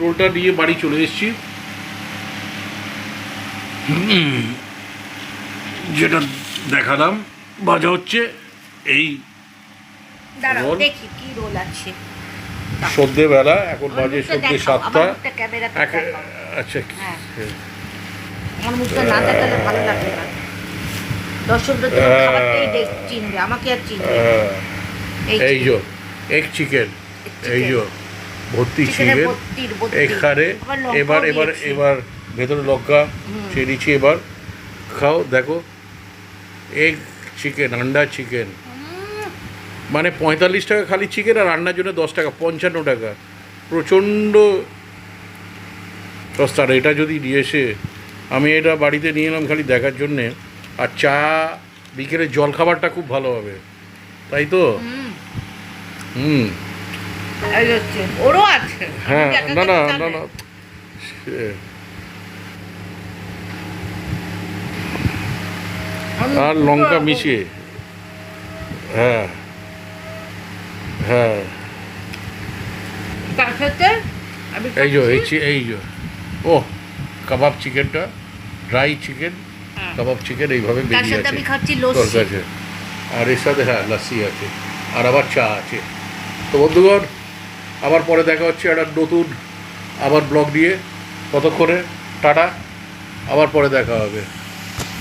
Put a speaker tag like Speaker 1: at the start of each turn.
Speaker 1: রোলটা নিয়ে বাড়ি চলে এসেছি। যেটা দেখালাম ভাজা হচ্ছে এই রোল।
Speaker 2: দেখি কি রোল আছে।
Speaker 1: সন্ধ্যেবেলা এখন বাজে সন্ধ্যে 7টা। আচ্ছা
Speaker 2: আমার মুখটা না দেখালে ভালো লাগবে না, দর্শকদের খাবারটাই চিনবে, আমাকে আর চিনবে।
Speaker 1: এই যে এগ চিকেন, এই যে ভর্তি চিকেন এখানে। এবার এবার এবার ভেতরে লঙ্কা সে নিচ্ছি। এবার খাও, দেখো এগ চিকেন, আন্ডা চিকেন, মানে 45 টাকা খালি চিকেন, আর রান্নার জন্য 10 টাকা, 55 টাকা, প্রচণ্ড সস্তা। আর এটা যদি নিয়ে এসে আমি এটা বাড়িতে নিয়ে এলাম খালি দেখার জন্যে, আর চা বিকেলে জল খাবারটা খুব ভালো হবে, তাই তো?
Speaker 2: ওরও আছে।
Speaker 1: হ্যাঁ, না না না না, আর লঙ্কা মিশিয়ে। হ্যাঁ হ্যাঁ,
Speaker 2: তার সাথে
Speaker 1: এই যে এই যে ও কাবাব চিকেনটা, ড্রাই চিকেন কাবাব চিকেন এইভাবে বেরিয়ে আছে তোর কাছে। আর এর সাথে হ্যাঁ লাসি আছে, আর আবার চা আছে। তো বন্ধুগণ, আবার পরে দেখা হচ্ছে একটা নতুন আবার ব্লগ নিয়ে। ততক্ষণে টাটা, আবার পরে দেখা হবে।